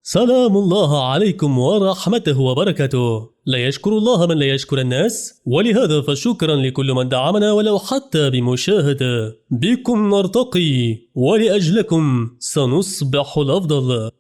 سلام الله عليكم ورحمته وبركاته. لا يشكر الله من لا يشكر الناس، ولهذا فشكرا لكل من دعمنا ولو حتى بمشاهدة. بكم نرتقي ولأجلكم سنصبح الأفضل.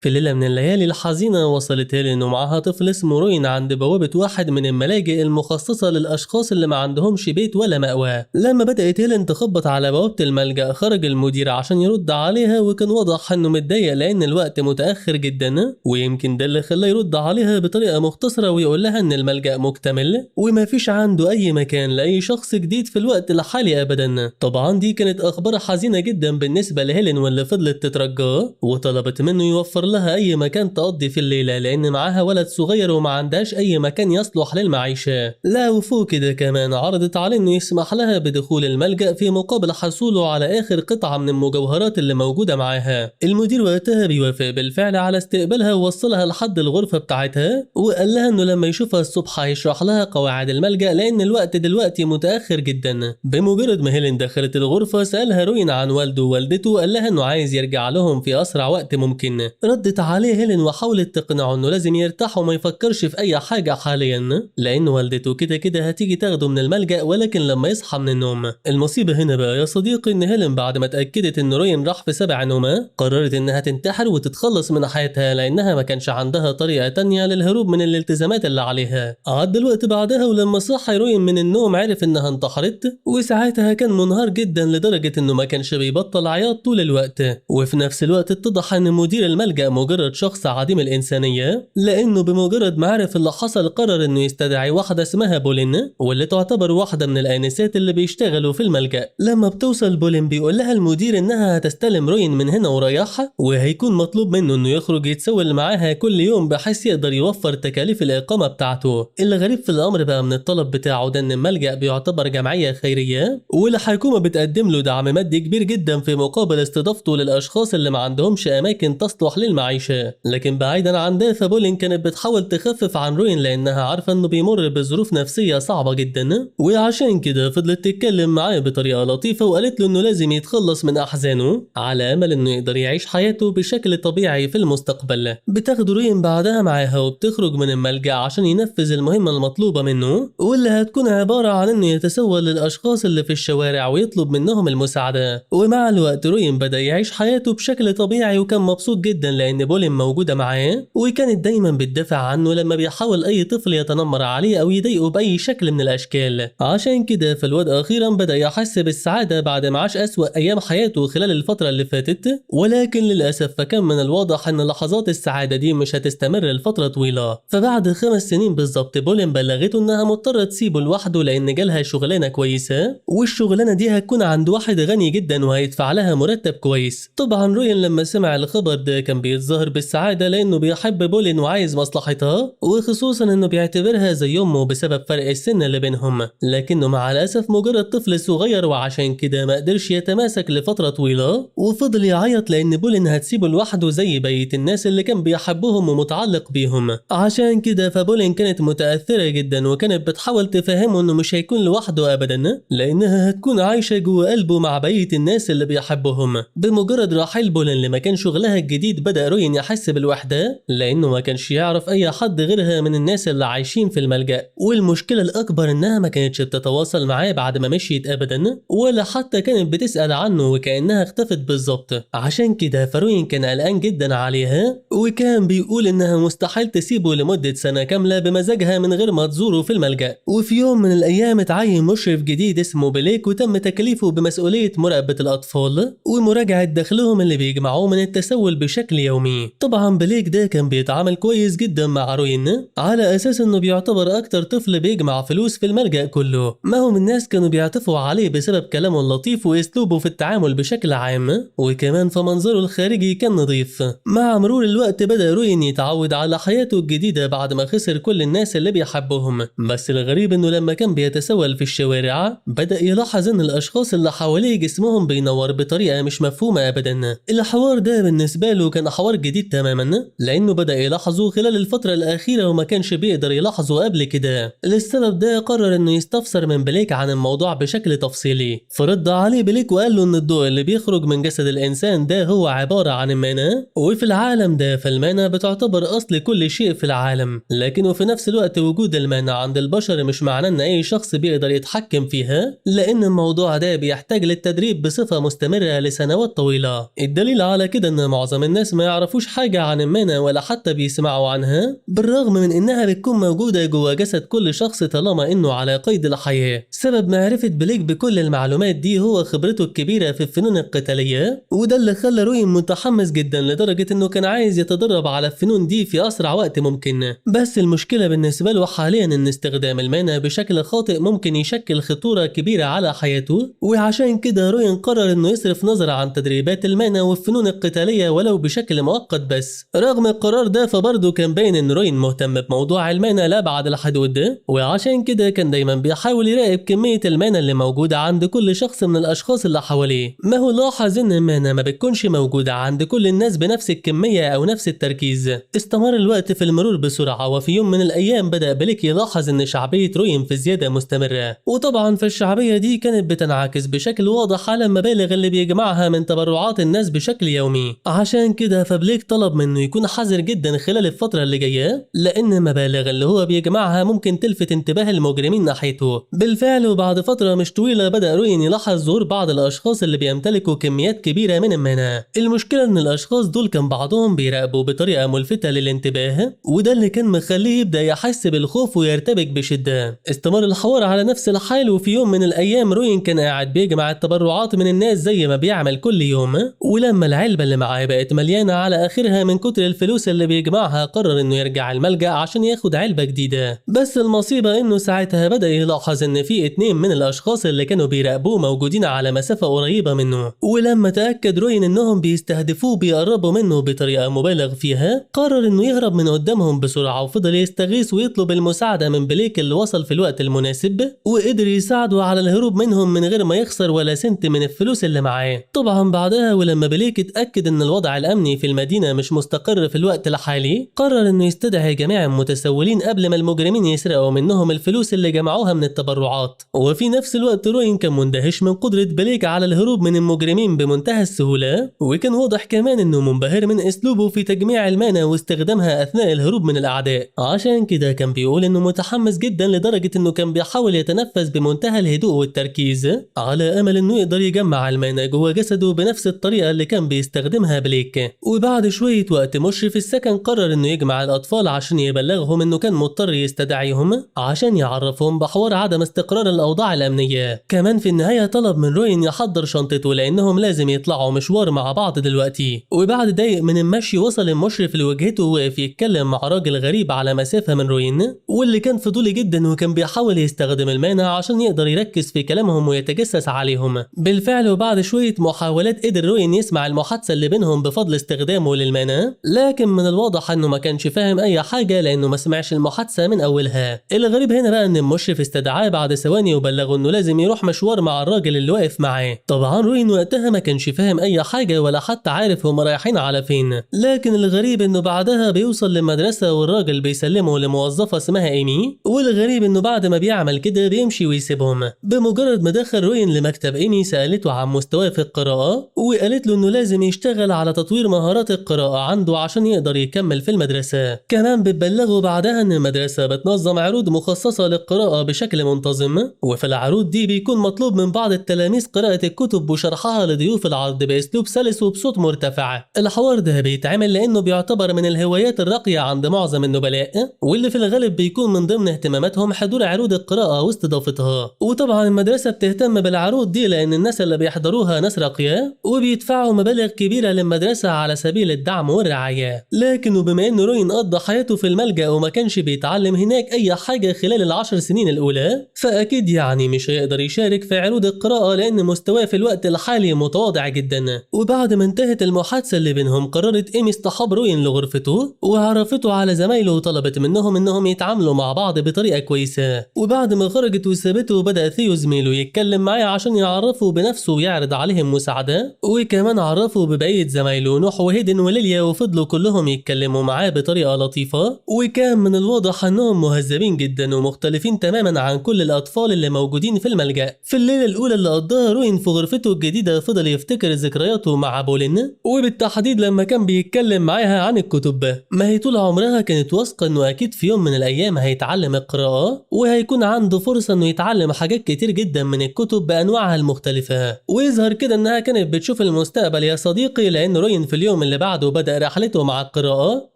في ليلة من الليالي الحزينة وصلت هيلين ومعها طفل اسمه روين عند بوابة واحد من الملاجئ المخصصة للأشخاص اللي ما عندهمش بيت ولا مأوى. لما بدأت هيلين تخبط على بوابة الملجأ خرج المدير عشان يرد عليها، وكان واضح انه متضايق لأن الوقت متأخر جدا، ويمكن ده اللي خلاه يرد عليها بطريقة مختصرة ويقول لها ان الملجأ مكتمل وما فيش عنده أي مكان لأي شخص جديد في الوقت الحالي أبدا. طبعا دي كانت أخبار حزينة جدا بالنسبة لهيلين، واللي فضلت تترجاه وطلبت منه يوفر لها أي مكان تقضي في الليلة لأن معاها ولد صغير وما عندهاش أي مكان يصلح للمعيشة. لا وفوق كده كمان عرضت عليه إنه يسمح لها بدخول الملجأ في مقابل حصوله على آخر قطعة من المجوهرات اللي موجودة معاها. المدير وقتها بيوافق بالفعل على استقبالها ووصلها لحد الغرفة بتاعتها، وقال لها إنه لما يشوفها الصبح هيشرح لها قواعد الملجأ لأن الوقت دلوقتي متأخر جدا. بمجرد ما هيلين دخلت الغرفة سألها روين عن والده ووالدته، وقال لها إنه عايز يرجع لهم في أسرع وقت ممكن. ردت عليه هيلين وحاولت تقنعه انه لازم يرتاح وما يفكرش في اي حاجة حاليا لان والدته كده كده هتيجي تاخده من الملجأ ولكن لما يصحى من النوم. المصيبة هنا بقى يا صديقي ان هيلين بعد ما اتأكدت ان روين راح في 7 نومة قررت انها تنتحر وتتخلص من حياتها لانها ما كانش عندها طريقة تانية للهروب من الالتزامات اللي عليها. عدى الوقت بعدها ولما صحى روين من النوم عرف انها انتحرت، وساعتها كان منهار جدا لدرجة انه ما كانش بيبطل عياط طول الوقت. وفي نفس الوقت اتضح ان مدير الملجأ مجرد شخص عديم الإنسانية، لأنه بمجرد ما عرف اللي حصل قرر إنه يستدعي واحدة اسمها بولين، واللي تعتبر واحدة من الآنسات اللي بيشتغلوا في الملجأ. لما بتوصل بولين بيقول لها المدير إنها هتستلم روين من هنا ورايحها، وهيكون مطلوب منه إنه يخرج يتسول معاها كل يوم بحيث يقدر يوفر تكاليف الإقامة بتاعته. الغريب في الأمر بقى من الطلب بتاعه ده إن الملجأ بيعتبر جمعية خيرية، والحكومة بتقدم له دعم مادي كبير جدا في مقابل استضافته للأشخاص اللي ما عندهمش أماكن تصلح للمعيشة. لكن بعيدا عن ده فبولين كانت بتحاول تخفف عن روين لانها عارفه انه بيمر بظروف نفسيه صعبه جدا، وعشان كده فضلت تتكلم معاه بطريقه لطيفه وقالت له انه لازم يتخلص من احزانه على امل انه يقدر يعيش حياته بشكل طبيعي في المستقبل. بتاخد روين بعدها معاها وبتخرج من الملجأ عشان ينفذ المهمه المطلوبه منه، واللي هتكون عباره عن انه يتسول للاشخاص اللي في الشوارع ويطلب منهم المساعده. ومع الوقت روين بدأ يعيش حياته بشكل طبيعي وكان مبسوط جدا لان بولين موجودة معاه، وكانت دايما بتدافع عنه لما بيحاول اي طفل يتنمر عليه او يضايقه باي شكل من الاشكال. عشان كده فالواد اخيرا بدأ يحس بالسعادة بعد ما عاش اسوأ ايام حياته خلال الفترة اللي فاتت، ولكن للاسف فكان من الواضح ان لحظات السعادة دي مش هتستمر لفترة طويلة. فبعد 5 سنين بالظبط بولين بلغته انها مضطرة تسيبه لوحده لان جالها شغلانة كويسة، والشغلانة دي هتكون عند واحد غني جدا وهيدفع لها مرتب كويس. طبعا روين لما سمع الخبر ده كان بيتظاهر بالسعادة لأنه بيحب بولين وعايز مصلحتها، وخصوصا إنه بيعتبرها زي أمه بسبب فرق السن اللي بينهم، لكنه مع الأسف مجرد طفل صغير وعشان كده ما قدرش يتماسك لفترة طويلة، وفضل يعيط لأن بولين هتسيبه لوحده زي بقية الناس اللي كان بيحبهم ومتعلق بيهم. عشان كده فبولين كانت متأثرة جدا وكانت بتحاول تفهمه إنه مش هيكون لوحده أبدا لأنها هتكون عايشة جوه قلبه مع بقية الناس اللي بيحبهم. بمجرد رحيل بولين لمكان شغلها الجديد بدأ روين يحس بالوحدة لأنه ما كانش يعرف أي حد غيرها من الناس اللي عايشين في الملجأ، والمشكلة الأكبر إنها ما كانتش بتتواصل معاه بعد ما مشيت أبدا، ولا حتى كانت بتسأل عنه وكأنها اختفت بالظبط. عشان كده فروين كان قلقان جدا عليها، وكان بيقول إنها مستحيل تسيبه لمدة سنة كاملة بمزاجها من غير ما تزوره في الملجأ. وفي يوم من الأيام اتعين مشرف جديد اسمه بليك، وتم تكليفه بمسؤولية مراقبة الأطفال ومراجعة دخلهم اللي بيجمعوه من التسول بشكل يومي. طبعا بليك ده كان بيتعامل كويس جدا مع روين على اساس انه بيعتبر اكتر طفل بيجمع فلوس في الملجأ كله. ما هم الناس كانوا بيعطفوا عليه بسبب كلامه اللطيف واسلوبه في التعامل بشكل عام، وكمان في منظره الخارجي كان نظيف. مع مرور الوقت بدأ روين يتعود على حياته الجديدة بعد ما خسر كل الناس اللي بيحبهم. بس الغريب انه لما كان بيتسول في الشوارع بدأ يلاحظ ان الاشخاص اللي حواليه جسمهم بينور بطريقة مش مفهومة ابدا. الحوار ده بالنسبة له كان حوار حوار جديد تماما، لأنه بدأ يلاحظه خلال الفترة الأخيرة وما كانش بيقدر يلاحظه قبل كده. للسبب ده قرر إنه يستفسر من بليك عن الموضوع بشكل تفصيلي. فرد عليه بليك وقال له إن الضوء اللي بيخرج من جسد الإنسان ده هو عبارة عن المانا، وفي العالم ده فالمانا بتعتبر أصل كل شيء في العالم، لكنه في نفس الوقت وجود المانا عند البشر مش معناه إن أي شخص بيقدر يتحكم فيها، لأن الموضوع ده بيحتاج للتدريب بصفة مستمرة لسنوات طويلة. الدليل على كده إن معظم الناس ما يعرفوش حاجة عن المانا ولا حتى بيسمعوا عنها، بالرغم من إنها بتكون موجودة جوا جسد كل شخص طالما إنه على قيد الحياة. سبب معرفة بليك بكل المعلومات دي هو خبرته الكبيرة في الفنون القتالية، وده اللي خلى روين متحمس جدا لدرجة إنه كان عايز يتدرب على الفنون دي في أسرع وقت ممكن. بس المشكلة بالنسبة له حاليا إن استخدام المانا بشكل خاطئ ممكن يشكل خطورة كبيرة على حياته، وعشان كده روين قرر إنه يصرف نظر عن تدريبات المانا والفنون القتالية ولو بشكل مؤقت بس. رغم القرار ده فبرضه كان باين إن روين مهتم بموضوع المانا لأبعد الحدود، وعشان كده كان دايما بيحاول يراقب كمية المانا اللي موجودة عند كل شخص من الأشخاص اللي حواليه. ما هو لاحظ إن المانا ما بتكونش موجودة عند كل الناس بنفس الكمية أو نفس التركيز. استمر الوقت في المرور بسرعة، وفي يوم من الأيام بدأ بليك يلاحظ إن شعبية روين في زيادة مستمرة، وطبعا فالشعبية دي كانت بتنعكس بشكل واضح على المبالغ اللي بيجمعها من تبرعات الناس بشكل يومي. عشان كده فبليك طلب منه يكون حذر جدا خلال الفترة اللي جاية، لأن المبالغ اللي هو بيجمعها ممكن تلفت انتباه المجرمين ناحيته. بالفعل وبعد فترة مش طويلة بدأ روين يلاحظ ظهور بعض الأشخاص اللي بيمتلكوا كميات كبيرة من المانا. المشكلة إن الأشخاص دول كان بعضهم بيراقبوا بطريقة ملفتة للانتباه، وده اللي كان مخليه يبدأ يحس بالخوف ويرتبك بشدة. استمر الحوار على نفس الحال، وفي يوم من الأيام روين كان قاعد بيجمع التبرعات من الناس زي ما بيعمل كل يوم، ولما العلبة اللي معاه بقت مليانة على آخرها من كتر الفلوس اللي بيجمعها قرر إنه يرجع الملجأ عشان ياخد علبة جديدة. بس المصيبة إنه ساعتها بدأ يلاحظ إن في 2 من الأشخاص اللي كانوا بيراقبوه موجودين على مسافة قريبة منه، ولما تأكد روين إنهم بيستهدفوه بيقربوا منه بطريقة مبالغ فيها قرر إنه يهرب من قدامهم بسرعة، وفضل يستغيث ويطلب المساعدة من بليك اللي وصل في الوقت المناسب وقدر يساعده على الهروب منهم من غير ما يخسر ولا سنت من الفلوس اللي معاه. طبعا بعدها ولما بليك اتأكد إن الوضع الأمني في المدينة مش مستقر في الوقت الحالي قرر إنه يستدعي جميع المتسولين قبل ما المجرمين يسرقوا منهم الفلوس اللي جمعوها من التبرعات. وفي نفس الوقت روين كان مندهش من قدرة بليك على الهروب من المجرمين بمنتهى السهولة، وكان واضح كمان إنه منبهر من أسلوبه في تجميع المانا واستخدامها أثناء الهروب من الأعداء. عشان كده كان بيقول إنه متحمس جدا لدرجة إنه كان بيحاول يتنفس بمنتهى الهدوء والتركيز على أمل إنه يقدر يجمع المانا جوه جسده بنفس الطريقة اللي كان بيستخدمها بليك. وبعد شوية وقت مشرف السكن قرر إنه يجمع الأطفال عشان يبلغهم إنه كان مضطر يستدعيهم عشان يعرفهم بحوار عدم استقرار الأوضاع الأمنية. كمان في النهاية طلب من روين يحضر شنطته لأنهم لازم يطلعوا مشوار مع بعض دلوقتي. وبعد دقايق من المشي وصل المشرف لوجهته ووقف يتكلم مع راجل غريب على مسافة من روين، واللي كان فضولي جدا وكان بيحاول يستخدم المانا عشان يقدر يركز في كلامهم ويتجسس عليهم. بالفعل وبعد شوية محاولات قدر روين يسمع المحادثة اللي بينهم بفضل استخدامه للمانا، لكن من الواضح انه ما كانش فاهم اي حاجة لانه ما سمعش المحادثة من اولها. الغريب هنا بقى ان المشرف استدعاه بعد ثواني وبلغه انه لازم يروح مشوار مع الراجل اللي واقف معاه. طبعا روين وقتها ما كانش فاهم اي حاجة ولا حتى عارف هم رايحين على فين، لكن الغريب انه بعدها بيوصل للمدرسة والراجل بيسلمه لموظفة اسمها ايمي، والغريب انه بعد ما بيعمل كده بيمشي ويسيبهم. بمجرد ما دخل روين لمكتب ايمي سألته عن مستواه في القراءة، وقالت له انه لازم يشتغل على تطوير مهارات القراءة عنده عشان يقدر يكمل في المدرسة. كمان بتبلغه بعدها ان المدرسة بتنظم عروض مخصصة للقراءة بشكل منتظم، وفي العروض دي بيكون مطلوب من بعض التلاميذ قراءة الكتب وشرحها لضيوف العرض باسلوب سلس وبصوت مرتفع. الحوار ده بيتعمل لانه بيعتبر من الهوايات الراقية عند معظم النبلاء، واللي في الغالب بيكون من ضمن اهتماماتهم حضور عروض القراءة واستضافتها. وطبعا المدرسة بتهتم بالعروض دي لان الناس اللي بيحضروها ناس راقية وبيدفعوا مبالغ كبيرة للمدرسة على سبيل الدعم والرعاية. لكن وبما ان روين قضى حياته في الملجأ وما كانش بيتعلم هناك اي حاجة خلال ال10 سنين الاولى، فاكيد يعني مش هيقدر يشارك في عروض القراءة لان مستواه في الوقت الحالي متواضع جدا. وبعد ما انتهت المحادثة اللي بينهم قررت ايمي اصطحاب روين لغرفته وعرفته على زمايله وطلبت منهم انهم يتعاملوا مع بعض بطريقة كويسة. وبعد ما خرجت وسابته بدأ ثيو زميله يتكلم معاه عشان يعرفه بنفسه ويعرض عليهم مساعدة، وكمان عرفه ببقية زمايله نحو وهيدن وليليا وفضلوا كلهم يتكلموا معاه بطريقة لطيفة، وكان من الواضح انهم مهذبين جدا ومختلفين تماما عن كل الاطفال اللي موجودين في الملجأ. في الليلة الاولى اللي قضاها روين في غرفته الجديدة فضل يفتكر ذكرياته مع بولين، وبالتحديد لما كان بيتكلم معاها عن الكتب. ما هي طول عمرها كانت واثقة انه اكيد في يوم من الايام هيتعلم القراءة وهيكون عنده فرصة انه يتعلم حاجات كتير جدا من الكتب بانواعها المختلفة. ويظهر كده انها كانت بتشوف المستقبل يا صديقي، لان روين في اليوم اللي بعده بدأ رحلته مع القراءة،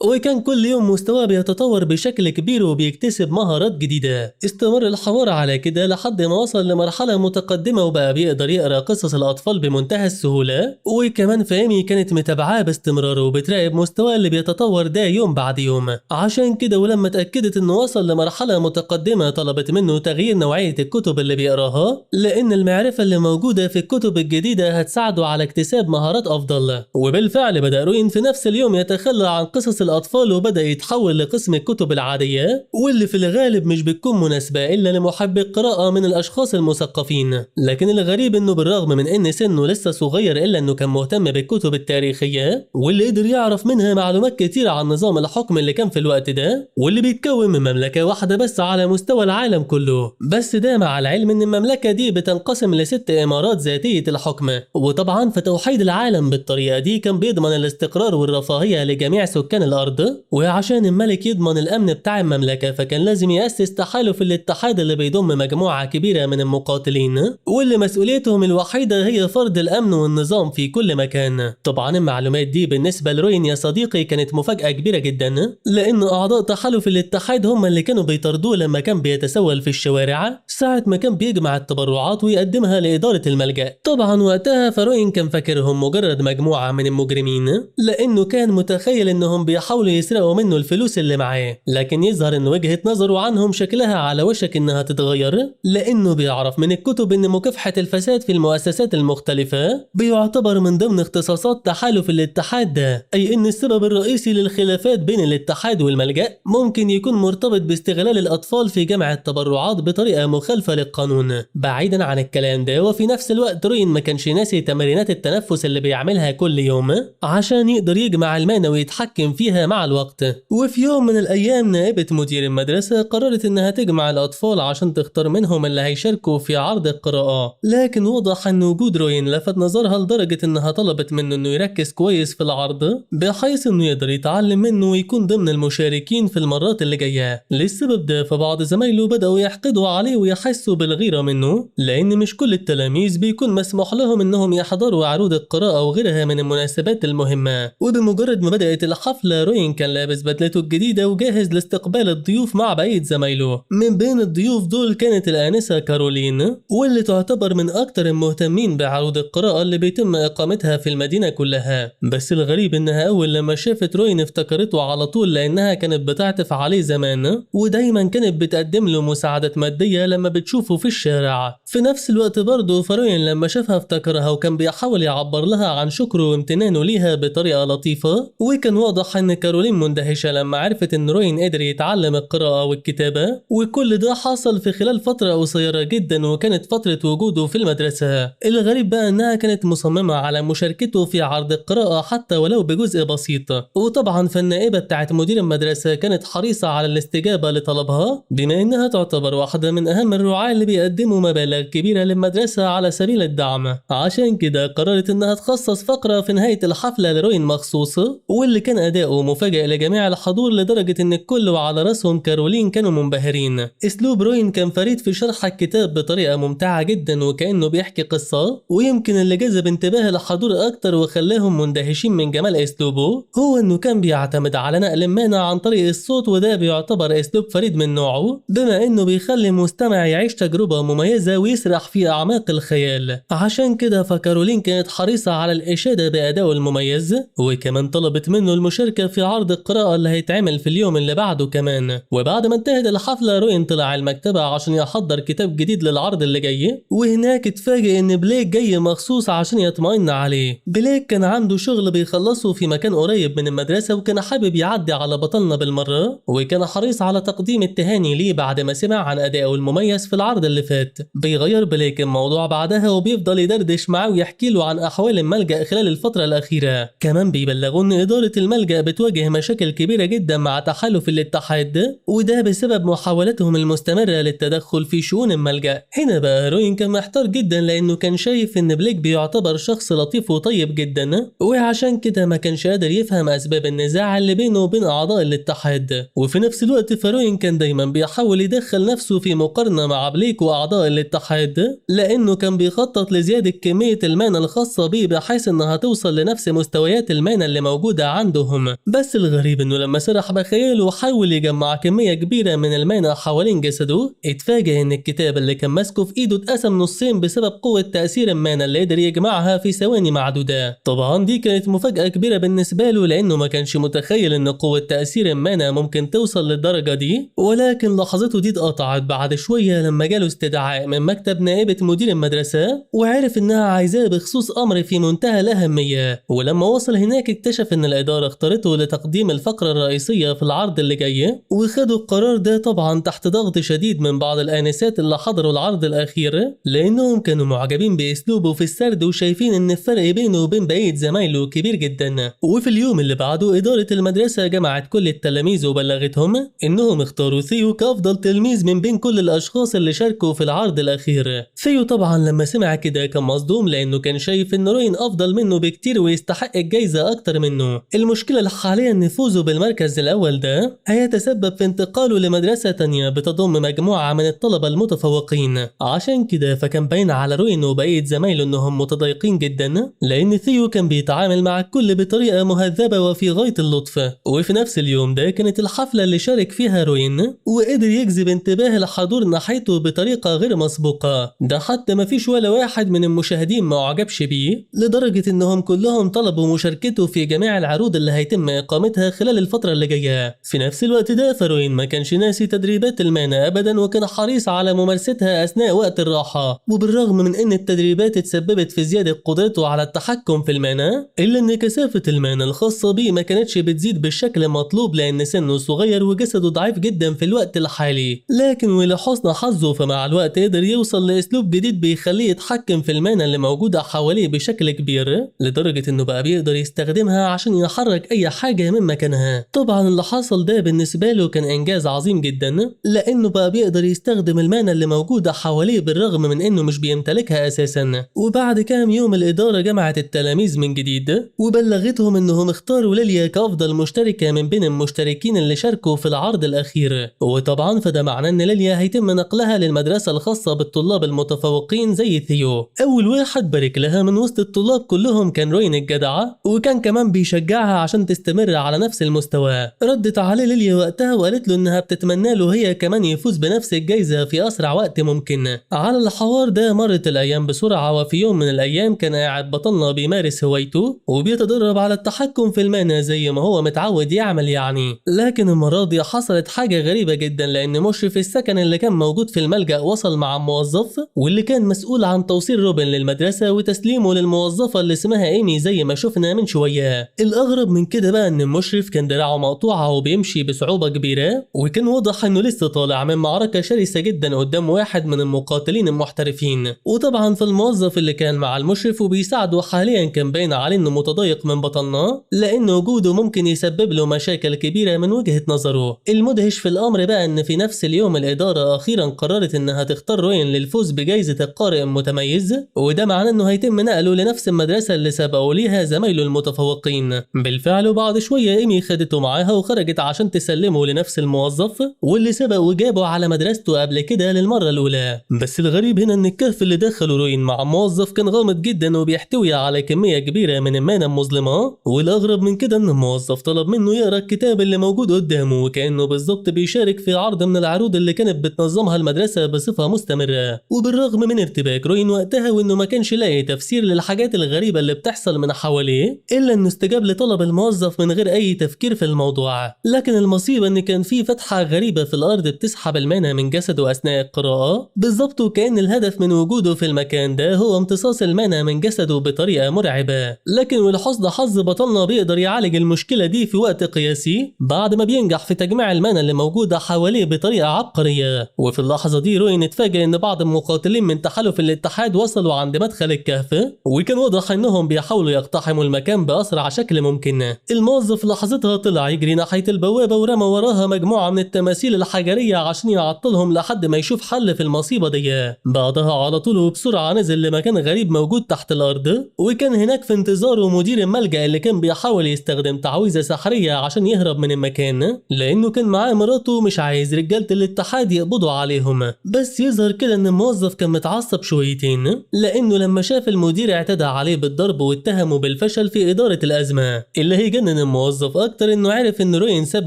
وكان كل يوم مستواه بيتطور بشكل كبير وبيكتسب مهارات جديدة. استمر الحوار على كده لحد ما وصل لمرحلة متقدمة وبقى بيقدر يقرأ قصص الأطفال بمنتهى السهولة، وكمان فامي كانت متابعاه باستمرار وبتراقب مستواه اللي بيتطور ده يوم بعد يوم. عشان كده ولما اتأكدت انه وصل لمرحلة متقدمة طلبت منه تغيير نوعية الكتب اللي بيقراها، لأن المعرفة اللي موجودة في الكتب الجديدة هتساعده على اكتساب مهارات أفضل. وبالفعل بدأ روين في نفس اليوم يتخلى عن قصص الأطفال وبدأ يتحول لقسم الكتب العادية، واللي في الغالب مش بتكون مناسبة إلا لمحبي القراءة من الأشخاص المثقفين. لكن الغريب إنه بالرغم من إن سنه لسه صغير إلا إنه كان مهتم بالكتب التاريخية، واللي قدر يعرف منها معلومات كتير عن نظام الحكم اللي كان في الوقت ده، واللي بيتكون من مملكة واحدة بس على مستوى العالم كله. بس ده مع العلم إن المملكة دي بتنقسم ل6 إمارات ذاتية الحكم. وطبعا فتوحيد العالم بالطريقة دي كان بيضمن الاستقرار والرفاهية لجميع سكان الأرض، وعشان الملك يضمن الأمن بتاع المملكة فكان لازم يأسس تحالف الاتحاد اللي بيضم مجموعة كبيرة من المقاتلين، واللي مسؤوليتهم الوحيدة هي فرض الأمن والنظام في كل مكان. طبعا المعلومات دي بالنسبة لروين يا صديقي كانت مفاجأة كبيرة جدا، لأن أعضاء تحالف الاتحاد هم اللي كانوا بيطردوه لما كان بيتسول في الشوارع ساعة ما كان بيجمع التبرعات ويقدمها لإدارة الملجأ. طبعا وقتها فروين كان فاكرهم مجرد مجموعة من المجرمين، لأنه كان متخيل إنهم بيحاولوا يسرقوا منه الفلوس اللي معاه. لكن يظهر إن وجهة نظره عنهم شكلها على وشك إنها تتغير، لأنه بيعرف من الكتب إن مكافحة الفساد في المؤسسات المختلفة بيعتبر من ضمن اختصاصات تحالف الاتحاد ده، أي إن السبب الرئيسي للخلافات بين الاتحاد والملجأ ممكن يكون مرتبط باستغلال الأطفال في جمع التبرعات بطريقة مخالفة للقانون. بعيدا عن الكلام ده، وفي نفس الوقت روين ما كانش ناسي تمرينات التنفس اللي بيعملها كل يوم عشان يقدر يجمع المانا ويتحكم فيها مع الوقت. وفي يوم من الأيام نائبة مدير المدرسة قررت إنها تجمع الأطفال عشان تختار منهم اللي هيشاركوا في عرض القراءة، لكن وضح إن وجود روين لفت نظرها لدرجة إنها طلبت منه إنه يركز كويس في العرض بحيث إنه يقدر يتعلم منه ويكون ضمن المشاركين في المرات اللي جاية. للسبب ده فبعض زمايله بدأوا يحقدوا عليه ويحسوا بالغيرة منه، لأن مش كل التلاميذ بيكون مسموح لهم إنهم يحضروا عروض القراءة وغيرها من المناسبات المهمة. وبمجرد ما بدأت الحفلة روين كان لابس بدلته الجديدة وجاهز لاستقبال الضيوف مع بقية زمايله. من بين الضيوف دول كانت الآنسة كارولين، واللي تعتبر من أكتر المهتمين بعروض القراءة اللي بيتم إقامتها في المدينة كلها. بس الغريب إنها أول لما شافت روين افتكرته على طول، لأنها كانت بتعطف عليه زمان ودايما كانت بتقدم له مساعدة مادية لما بتشوفه في الشارع. في نفس الوقت برضه فروين لما شافها افتكرها وكان بيحاول يعبر لها عن شكره وامتنانه ليها بطريقة لطيفة. وكان واضح ان كارولين مندهشة لما عرفت ان روين قدر يتعلم القراءة والكتابة، وكل ده حصل في خلال فترة قصيرة جدا وكانت فترة وجوده في المدرسة. الغريب بقى انها كانت مصممة على مشاركته في عرض القراءة حتى ولو بجزء بسيط. وطبعا فالنائبة بتاعت مدير المدرسة كانت حريصة على الاستجابة لطلبها، بما انها تعتبر واحدة من اهم الرعاة اللي بيقدموا مبالغ كبيرة للمدرسة على سبيل الدعم. عشان كده قررت انها تخصص فقرة في نهاية الحفلة لروين مخصوصة، واللي كان اداؤه مفاجئ لجميع الحضور لدرجة ان الكل وعلى راسهم كارولين كانوا منبهرين. اسلوب روين كان فريد في شرح الكتاب بطريقة ممتعة جدا وكأنه بيحكي قصة، ويمكن اللي جذب انتباه الحضور اكتر وخلاهم مندهشين من جمال اسلوبه هو انه كان بيعتمد على نقل المعنى عن طريق الصوت، وده بيعتبر اسلوب فريد من نوعه بما انه بيخلي المستمع يعيش تجربة مميزة ويسرح في اعماق الخيال. عشان كده فكارولين كانت حريصة على الاشادة بادائه المميز، وكمان طلبت منه المشاركة في عرض القراءة اللي هيتعمل في اليوم اللي بعده كمان. وبعد ما انتهت الحفلة روين طلع المكتبة عشان يحضر كتاب جديد للعرض اللي جاي، وهناك اتفاجئ ان بليك جاي مخصوص عشان يطمئن عليه. بليك كان عنده شغل بيخلصه في مكان قريب من المدرسة وكان حابب يعدي على بطلنا بالمرة، وكان حريص على تقديم التهاني ليه بعد ما سمع عن أدائه المميز في العرض اللي فات. بيغير بليك الموضوع بعدها وبيفضل يدردش معاه ويحكي له عن أحوال الملجأ خلال الفترة الأخيرة، الملجأ. كمان بيبلغوا ان إدارة الملجأ بتواجه مشاكل كبيرة جدا مع تحالف الاتحاد، وده بسبب محاولتهم المستمرة للتدخل في شؤون الملجأ. هنا بقى روين كان محتار جدا لأنه كان شايف ان بليك بيعتبر شخص لطيف وطيب جدا، وعشان كده ما كانش قادر يفهم أسباب النزاع اللي بينه وبين أعضاء الاتحاد. وفي نفس الوقت فروين كان دايما بيحاول يدخل نفسه في مقارنة مع بليك وأعضاء الاتحاد، لأنه كان بيخطط لزيادة كمية المانا الخاصة بيه بحيث انها توصل لنفس مستويات المانا اللي موجودة عندهم. بس الغريب انه لما سرح بخياله وحاول يجمع كمية كبيرة من المانا حوالين جسده، اتفاجئ ان الكتاب اللي كان ماسكه في ايده اتقسم نصين بسبب قوة تأثير المانا اللي قدر يجمعها في ثواني معدودة. طبعا دي كانت مفاجأة كبيرة بالنسبة له لأنه ما كانش متخيل ان قوة تأثير المانا ممكن توصل للدرجة دي، ولكن لحظته دي اتقطعت بعد شوية لما جاله استدعاء من مكتب نائبة مدير المدرسة، وعرف انها عايزاه بخصوص امر في منتهى الأهمية. ولما وصل هناك اكتشف ان الإدارة اختارته لتقديم الفقرة الرئيسية في العرض اللي جاي، وخدوا القرار ده طبعا تحت ضغط شديد من بعض الآنسات اللي حضروا العرض الأخير، لأنهم كانوا معجبين بأسلوبه في السرد وشايفين ان الفرق بينه وبين بقية زمايله كبير جدا. وفي اليوم اللي بعده إدارة المدرسة جمعت كل التلاميذ وبلغتهم انهم اختاروا ثيو كأفضل تلميذ من بين كل الأشخاص اللي شاركوا في العرض الأخير. ثيو طبعا لما سمع كده كان مصدوم لأنه كان شايف ان روين أفضل منه بكتير ويستحق الجايزة أكتر منه. المشكلة حاليا ان فوزه بالمركز الأول ده هيتسبب في انتقاله لمدرسة تانية بتضم مجموعة من الطلبة المتفوقين. عشان كده فكان باين على روين وبقية زمايله انهم متضايقين جدا، لأن ثيو كان بيتعامل مع الكل بطريقة مهذبة وفي غاية اللطف. وفي نفس اليوم ده كانت الحفلة اللي شارك فيها روين، وقدر يجذب انتباه الحضور ناحيته بطريقة غير مسبوقة. ده حتى ما فيش ولا واحد من المشاهدين ما عجبش بيه، لدرجة انهم كلهم طلبوا مشاركته في جميع العروض اللي هيتم إقامتها خلال الفترة اللي جاية. في نفس الوقت ده فروين ما كانش ناسي تدريبات المانا أبدا، وكان حريص على ممارستها أثناء وقت الراحة. وبالرغم من ان التدريبات اتسببت في زيادة قدرته على التحكم في المانا، إلا ان كثافة المانا الخاصة بيه ما كانتش بتزيد بالشكل المطلوب لأن سنه صغير وجسده ضعيف جدا في الوقت الحالي. لكن ولحسن حظه فمع الوقت قدر يوصل لأسلوب جديد بيخليه يتحكم في المانا اللي موجودة حواليه بشكل كبير، لدرجة انه بقى بيقدر يستخدمها عشان يحرك اي حاجة من مكانها. طبعا اللي حصل ده بالنسبة له كان انجاز عظيم جدا، لانه بقى بيقدر يستخدم المانا اللي موجودة حواليه بالرغم من انه مش بيمتلكها اساسا. وبعد كام يوم الإدارة جمعت التلاميذ من جديد وبلغتهم انهم اختاروا ليليا كأفضل مشتركة من بين المشتركين اللي شاركوا في العرض الأخير. وطبعا فده معناه ان ليليا هيتم نقلها للمدرسة الخاصة بالطلاب المتفوقين زي ثيو. اول واحد بارك لها من وسط الطلاب كلهم كان روين الجدعة، وكان كمان بيشجعها عشان تستمر على نفس المستوى. ردت عليه ليليا وقتها وقالت له انها بتتمنى له هي كمان يفوز بنفس الجائزة في اسرع وقت ممكن. على الحوار ده مرت الايام بسرعة، وفي يوم من الايام كان قاعد بطلنا بيمارس هوايته وبيتدرب على التحكم في المانا زي ما هو متعود يعمل يعني. لكن المرة دي حصلت حاجة غريبة جدا، لان مشرف السكن اللي كان موجود في الملجأ وصل مع موظف واللي كان مسؤول عن توصيل روبن للمدرسة وتسليمه للموظفة اللي اسمها ايمي زي ما شفنا من شوية. الاغرب من كده بقى ان المشرف كان دراعه مقطوعة وبيمشي بصعوبة كبيرة، وكان واضح انه لسه طالع من معركة شرسة جدا قدام واحد من المقاتلين المحترفين. وطبعا في الموظف اللي كان مع المشرف وبيساعده حاليا كان باين عليه انه متضايق من بطلنا، لان وجوده ممكن يسبب له مشاكل كبيرة من وجهة نظره. المدهش في الامر بقى ان في نفس اليوم الادارة اخيرا قررت انها تختار روين للفوز بجائزة القارئ المتميز، وده معناه انه هيتم نقله لنفس المدرسة اللي سبقوا ليها زمايله المتفوقين. بالفعل وبعد شوية ايمي خدته معاها وخرجت عشان تسلمه لنفس الموظف واللي سبق وجابه على مدرسته قبل كده للمرة الاولى. بس الغريب هنا ان الكهف اللي دخله روين مع موظف كان غامض جدا وبيحتوي على كمية كبيرة من المانا المظلمة، والاغرب من كده ان الموظف طلب منه يقرا الكتاب اللي موجود قدامه وكأنه بالظبط بيشارك في عرض من العروض اللي كانت بتنظمها المدرسة بصفة مستمرة. وبالرغم من ارتباك روين وقتها وانه ما كانش لاقي تفسير للحاجات الغريبة اللي بتحصل من حواليه، الا انه استجاب لطلب الموظف من غير اي تفكير في الموضوع. لكن المصيبة ان كان في فتحة غريبة في الارض بتسحب المانا من جسده اثناء القراءة بالظبط، وكأن الهدف من وجوده في المكان ده هو امتصاص المانا من جسده بطريقة مرعبة. لكن ولحسن حظ بطلنا بيقدر يعالج المشكلة دي في وقت قياسي بعد ما بينجح في تجميع المانا اللي موجودة حواليه بطريقة عبقرية. وفي اللحظة دي روين اتفاجئ ان بعض المقاتلين من تحالف الاتحاد وصلوا عند مدخل الكهف، وكان واضح انهم بيحاولوا يقتحموا يقتحموا المكان بأسرع شكل ممكن. الموظف لحظتها طلع يجري ناحية البوابة ورمى وراها مجموعة من التماثيل الحجرية عشان يعطلهم لحد ما يشوف حل في المصيبة دي. بعدها على طول وبسرعة نزل لمكان غريب موجود تحت الأرض، وكان هناك في انتظاره مدير الملجأ اللي كان بيحاول يستخدم تعويذة سحرية عشان يهرب من المكان، لأنه كان معاه مراته ومش عايز رجالة الاتحاد يقبضوا عليهم. بس يظهر كده إن الموظف كان متعصب شويتين، لأنه لما شاف المدير اعتدى عليه بالضرب واتهمه بالفشل في إدارة الأزمة. اللي هيجنن الموظف أكتر إنه عرف إن روين ساب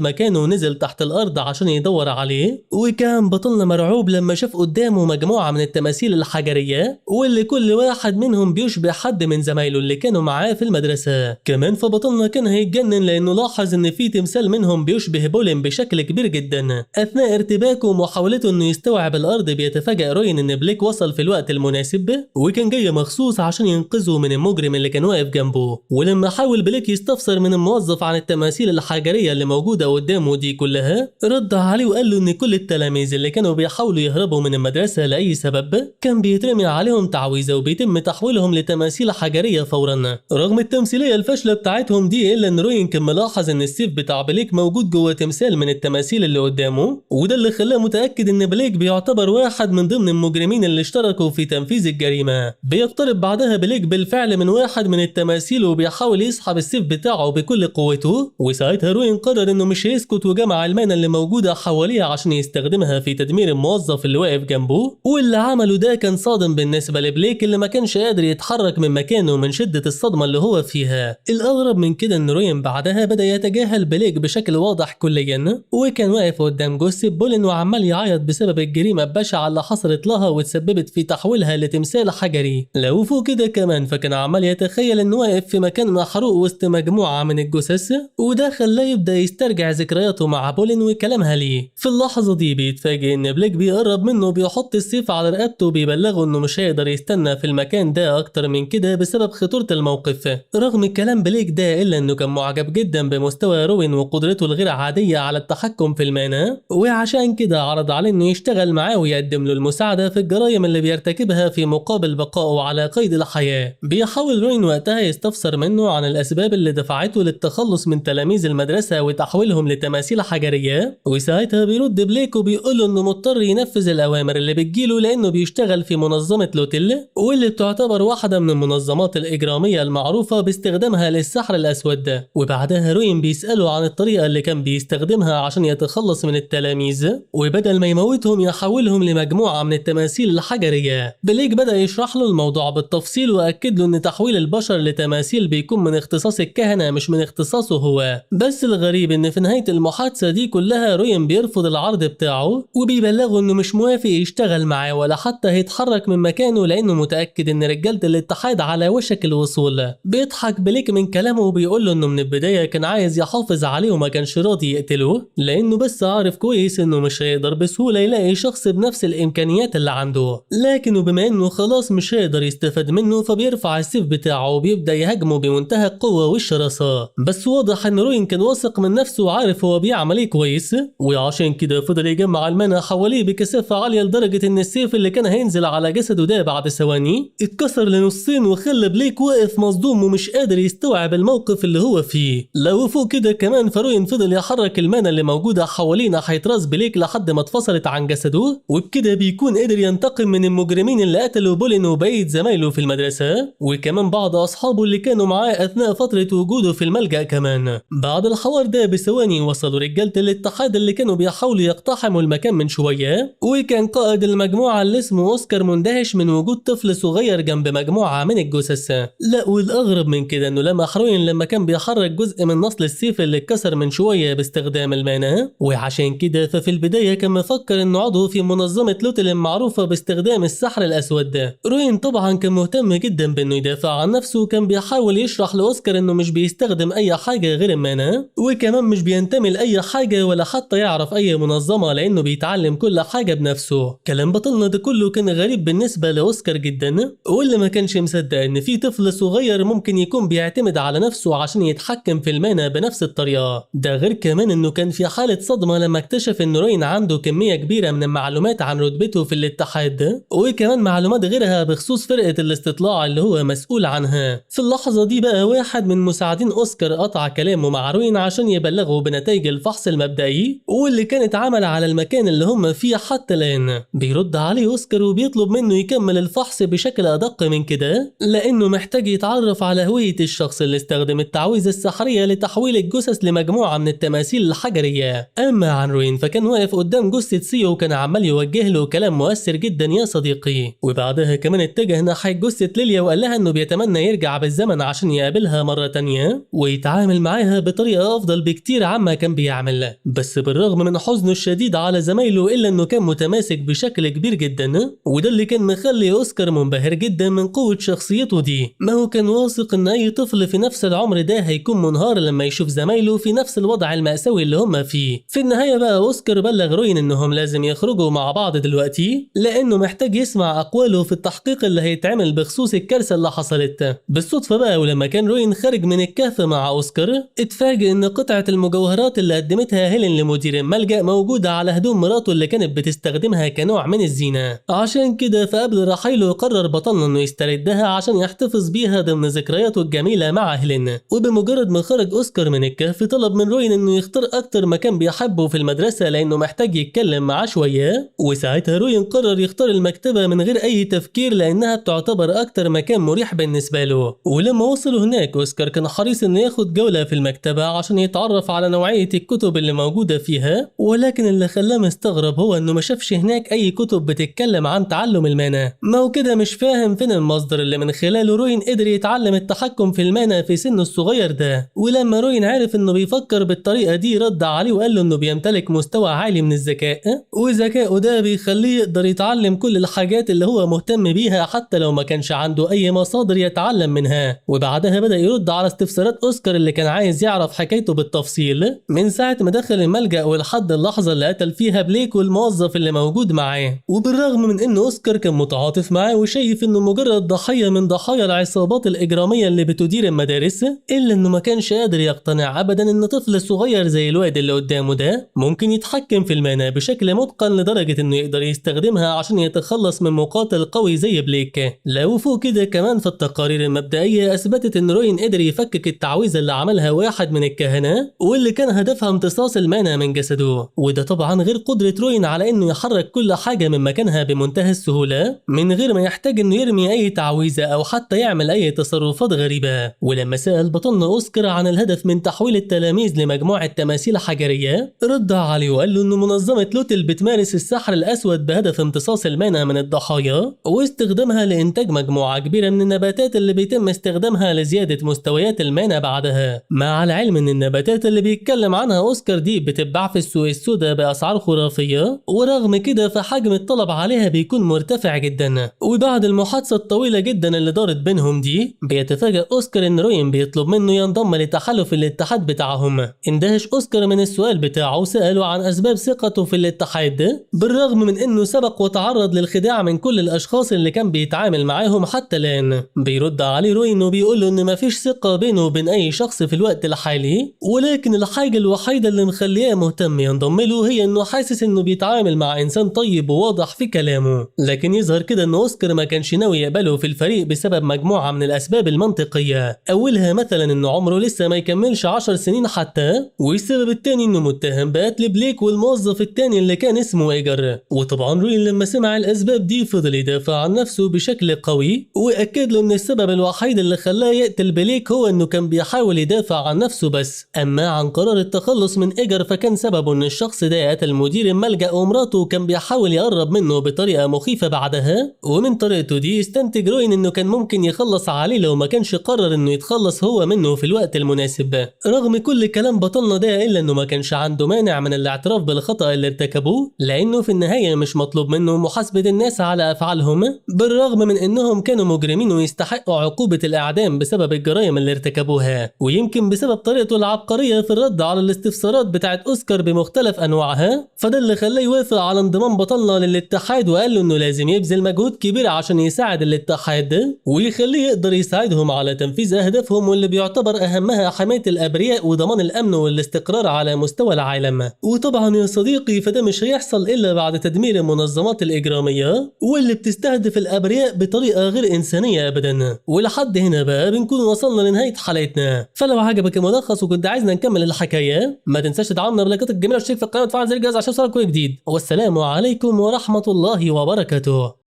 مكانه ونزل تحت الأرض عشان يدور عليه، وكان بطلنا مرعوب لما شاف قدامه مجموعة من التماثيل الحجرية واللي كل واحد منهم بيشبه حد من زمايله اللي كانوا معاه في المدرسة. كمان فبطلنا كان هيتجنن لأنه لاحظ إن في تمثال منهم بيشبه بولين بشكل كبير جدا. أثناء ارتباكه ومحاولته إنه يستوعب الأرض بيتفاجأ روين إن بليك وصل في الوقت المناسب وكان جاي مخصوص عشان ينقذه من المجرم اللي كان واقف جنبه. ولما حاول بليك يستفسر من الموظف عن التماثيل الحجرية اللي موجودة قدامه دي كلها، رد عليه وقال له إن كل التلاميذ اللي كانوا بيحاولوا يهربوا من المدرسة لأي سبب كان بيترمي عليهم تعويذة وبيتم تحويلهم لتماثيل حجرية فورا. رغم التمثيلية الفاشلة بتاعتهم دي إلا إن روين كان ملاحظ إن السيف بتاع بليك موجود جوه تمثال من التماثيل اللي قدامه، وده اللي خلاه متأكد إن بليك بيعتبر واحد من ضمن المجرمين اللي اشتركوا في تنفيذ الجريمة. بيقترب بعدها بليك بالفعل من واحد من التماثيل وبيحاول يسحب السيف بتاعه بكل قوته، وساعتها روين قرر إنه مش هيسكت وجمع المانة اللي موجودة حواليه عشان يستخدمها في تدمير الموظف اللي واقف جنبه. واللي عمله ده كان صادم بالنسبة لبليك اللي ما كانش قادر يتحرك من مكانه من شدة الصدمة اللي هو فيها. الأغرب من كده إن روين بعدها بدأ يتجاهل بليك بشكل واضح كليا، وكان واقف قدام جثة بولين وعمال يعيط بسبب الجريمة البشعة اللي حصلت لها وتسببت في تحويلها لتمثال حجري. لو فوق كده كمان فكان عمال يتخيل إنه واقف في مكان محروق وسط مجموعة من الجثث، وده خلاه يبدأ يسترجع ذكرياته مع بولين وكلامها ليه. في اللحظة دي بيتفاجئ إن بليك بيقرب منه وبيحط السيف على رقبته وبيبلغه إنه مش هيقدر يستنى في المكان ده أكتر من كده بسبب خطورة الموقف. رغم كلام بليك ده إلا إنه كان معجب جدا بمستوى روين وقدرته الغير عادية على التحكم في المانا، وعشان كده عرض عليه إنه يشتغل معاه ويقدم له المساعدة في الجرائم اللي بيرتكبها في مقابل بقائه على قيد الحياة. بيحاول روين وقتها يستفسر منه عن الأسباب اللي دفعته للتخلص من تلاميذ المدرسة وتحويلهم لتماثيل حجرية، وساعتها بيرد بليك وبيقول له إنه مضطر ينفذ الأوامر اللي بتجيله لأنه بيشتغل في منظمة لوتيل، واللي بتعتبر واحدة من المنظمات الإجرامية المعروفة باستخدامها للسحر الأسود. وبعدها روين بيسأله عن الطريقة اللي كان بيستخدمها عشان يتخلص من التلاميذ، وبدل ما يموتهم يحولهم لمجموعة من التماثيل الحجرية. بليك بدأ يشرح له الموضوع بالتفصيل وأكد له إن تحويل البشر لتماثيل بيكون من اختصاص الكهنة مش من اختصاصه هو. بس الغريب إن في نهاية المحادثة دي كلها روين بيرفض العرض بتاعه وبيبلغه إنه مش موافق يشتغل معاه ولا حتى هيتحرك من مكانه لأنه متأكد إن رجالة الاتحاد على وشك الوصول. بيضحك بليك من كلامه وبيقول له إنه من البداية كان عايز يحافظ عليه وما كانش راضي يقتله، لأنه بس عارف كويس إنه مش هيقدر بسهولة يلاقي شخص بنفس الإمكانيات اللي عنده. لكنه بما إنه خلاص مش هيقدر يستفاد منه فبيرفع السيف بتاعه وبيبدأ يهاجمه بمنتهى القوة والشراسة. بس واضح إن روين كان واثق من نفسه وعارف هو بيعمل إيه كويس، وعشان كده فضل يجمع المانا حواليه بكثافة عالية لدرجة إن السيف اللي كان هينزل على جسده ده بعد ثواني اتكسر لنصين وخلى بليك واقف مصدوم ومش قادر يستوعب الموقف اللي هو فيه. لو فوق كده كمان فروين فضل يحرك المانا اللي موجودة حواليه ناحية راس بليك لحد ما اتفصلت عن جسده، وبكده بيكون قدر ينتقم من المجرمين اللي قتلوا بولين وبقية زمايله في المدرسة وكمان بعض أصحابه اللي كانوا معاه أثناء فترة وجوده في الملجأ كمان. بعد الحوار ده بثواني وصلوا رجالة الاتحاد اللي كانوا بيحاولوا يقتحموا المكان من شوية، وكان قائد المجموعة اللي اسمه أوسكار مندهش من وجود طفل صغير جنب مجموعة من الجثث. لا والأغرب من كده إنه لمح روين لما كان بيحرك جزء من نصل السيف اللي اتكسر من شوية باستخدام المانا، وعشان كده ففي البداية كان مفكر إنه عضو في منظمة لوتيل المعروفة باستخدام السحر الأسود. روين طبعا كان مهتم جدا بإنه يدافع عن نفسه وكان بيحاول يشرح لأوسكار إنه مش بيستخدم أي حاجة غير المانا، وكمان مش بينتمي لأي حاجة ولا حتى يعرف أي منظمة لأنه بيتعلم كل حاجة بنفسه. كلام بطلنا ده كله كان غريب بالنسبة لأوسكار جدا، واللي ما كانش مصدق إن في طفل صغير ممكن يكون بيعتمد على نفسه عشان يتحكم في المانا بنفس الطريقة. ده غير كمان إنه كان في حالة صدمة لما اكتشف إن روين عنده كمية كبيرة من المعلومات عن رتبته في الاتحاد، وكمان معلومات غيرها بخصوص فرقة الاستطلاع اللي هو مسؤول عنها. في اللحظة دي بقى واحد من مساعدين أوسكار قطع كلامه مع روين عشان يبلغه بنتائج الفحص المبدئي واللي كانت عمل على المكان اللي هم فيه حتى الآن. بيرد عليه أوسكار وبيطلب منه يكمل الفحص بشكل أدق من كده لأنه محتاج يتعرف على هوية الشخص اللي استخدم التعويذة السحرية لتحويل الجثث لمجموعة من التماثيل الحجرية. أما عن روين فكان واقف قدام جثة سيو وكان عمال يوجه له كلام مؤثر جدا يا صديقي، وبعدها كمان اتجه ناحية جثة ليليا وقال لها انه بيتمنى يرجع بالزمن عشان يقابلها مرة تانية ويتعامل معاها بطريقة افضل بكتير عما كان بيعمل. بس بالرغم من حزنه الشديد على زمايله الا انه كان متماسك بشكل كبير جدا، وده اللي كان مخلي اوسكار منبهر جدا من قوة شخصيته دي. ما هو كان واثق ان اي طفل في نفس العمر ده هيكون منهار لما يشوف زمايله في نفس الوضع المأساوي اللي هم فيه. في النهاية بقى اوسكار بلغ روين انهم لازم يخرجوا مع بعض دلوقتي لانه محتاج يسمع اقواله في التحقيق اللي هيتعمل بخصوص الكارثة اللي حصلت. بالصدفة بقى ولما كان روين خارج من الكهف مع اوسكار اتفاجئ ان قطعة المجوهرات اللي قدمتها هيلين لمدير الملجأ موجودة على هدوم مراته اللي كانت بتستخدمها كنوع من الزينة. عشان كده فقبل رحيله قرر بطلنا انه يستردها عشان يحتفظ بيها ضمن ذكرياته الجميلة مع هيلين. وبمجرد ما خرج اوسكار من الكهف طلب من روين انه يختار اكتر مكان بيحبه في المدرسة لانه محتاج يتكلم معاه شوية، وساعتها روين قرر يختار المكتبة من غير اي تفكير لانها بتعتبر اكتر مكان مريح بالنسبة له. ولما وصلوا هناك اوسكار كان حريص انه ياخد جولة في المكتبة عشان يتعرف على نوعية الكتب اللي موجودة فيها، ولكن اللي خلاه مستغرب هو انه ما شافش هناك اي كتب بتتكلم عن تعلم المانا. ما هو كده مش فاهم فين المصدر اللي من خلاله روين قدر يتعلم التحكم في المانا في سنه الصغير ده. ولما روين عرف انه بيفكر بالطريقة دي رد عليه وقال له انه بيمتلك مستوى عالي من الذكاء، وذكائه ده بيخليه يقدر يتعلم كل الحاجات اللي هو مهتم بيها حتى لو ما كانش عنده اي مصادر يتعلم منها. وبعدها بدأ يرد على استفسارات اوسكار اللي كان عايز يعرف حكايته بالتفصيل من ساعة ما دخل الملجأ ولحد اللحظة اللي قتل فيها بليك والموظف اللي موجود معاه. وبالرغم من انه اوسكار كان متعاطف معاه وشايف انه مجرد ضحية من ضحايا العصابات الإجرامية اللي بتدير المدارس، الا انه ما كانش قادر يقتنع ابدا ان طفل صغير زي الواد اللي قدامه ده ممكن يتحكم في المانا بشكل متقن لدرجة انه يقدر يستخدمها عشان يتخلص من مقاتل قوي زي بليك. لا وفوق كده كمان في التقارير المبدئية اثبتت ان روين قدر يفكك التعويذة اللي عملها واحد من الكهنة واللي كان هدفها امتصاص المانا من جسده، وده طبعا غير قدرة روين على انه يحرك كل حاجة من مكانها بمنتهى السهولة من غير ما يحتاج انه يرمي اي تعويذة او حتى يعمل اي تصرفات غريبة. ولما سأل بطلنا اوسكار عن الهدف من تحويل التلاميذ لمجموعة تماثيل حجرية رد عليه وقال له انه منظمة لوتل بتمارس السحر الاسود بهدف امتصاص المانا من الضحايا واستخدامها لانتاج مجموعة كبيرة من النباتات اللي بيتم استخدامها لزيادة مستويات المانا بعدها. مع العلم ان النباتات اللي بيتكلم عنها اوسكار دي بتتباع في السوق السوداء باسعار خرافية، ورغم كده فحجم الطلب عليها بيكون مرتفع جدا. وبعد المحادثة الطويلة جدا اللي دارت بينهم دي بيتفاجأ اوسكار ان روين بيطلب منه ينضم لتحالف الاتحاد بتاعهم. اندهش اوسكار من السؤال بتاعه وسأله عن اسباب ثقته في الاتحاد ده بالرغم من انه سبق وتعرض للخداع من كل الاشخاص اللي كان بيتعامل معاهم حتى الان. بيرد عليه روين وبيقول له ان مفيش ثقة بينه وبين اي شخص في الوقت الحالي، ولكن الحاجة الوحيدة اللي مخليه مهتم ينضم له هي انه حاسس انه بيتعامل مع انسان طيب وواضح في كلامه. لكن يظهر كده ان اوسكار ما كانش ناوي يقبله في الفريق بسبب مجموعة من الاسباب المنطقية، اولها مثلا انه عمره لسه ما يكملش 10 سنين حتى، والسبب التاني انه متهم بقتل بليك والموظف التاني اللي كان اسمه ايجر. وطبعا روين لما سمع الاسباب دي فضل يدافع عن نفسه بشكل قوي واكد له ان السبب الوحيد اللي خلاه يقتل بليك هو انه كان بيحاول يدافع عن نفسه بس. اما عن قرار التخلص من ايجر فكان سببه ان الشخص ده قتل مدير الملجأ ومراته كان بيحاول يقرب منه بطريقة مخيفة بعدها، ومن طريقته دي استنتج روين انه كان ممكن يخلص عليه لو ما كانش قرر انه يتخلص هو منه في الوقت المناسب. رغم كل كلام بطلنا ده الا انه ما كانش عنده مانع من الاعتراف بالخطأ اللي ارتكبوه لانه في النهاية مش مطلوب منه محاسبة الناس على افعالهم بالرغم من انهم كانوا مجرمين ويستحقوا عقوبة الاعدام بسبب الجرائم اللي ارتكبوها. ويمكن بسبب طريقته العبقرية في الرد على الاستفسارات بتاعت اوسكار بمختلف انواعها فده اللي خلاه يوافق على انضمام بطلنا للاتحاد، وقال له انه لازم يبذل مجهود كبير عشان يساعد الاتحاد ده ويخليه يقدر يساعدهم على تنفيذ اهدافهم واللي بيعتبر اهمها حماية الابرياء وضمان الامن والاستقرار على مستوى العالم. وطبعا يا صديقي فده مش هيحصل الا بعد تدمير المنظمات الاجرامية واللي بتستهدف الابرياء بطريقة غير انسانية ابدا. ولحد هنا بقى بنكون وصلنا لنهاية حلقتنا. فلو عجبك الملخص وكنت عايزنا نكمل الحكاية ما تنساش تدعمنا بلايكاتك الجميلة والاشتراك في القناة وتفعل زر الجرس عشان يوصلك كل جديد. والسلام عليكم ورحمة الله وبركاته.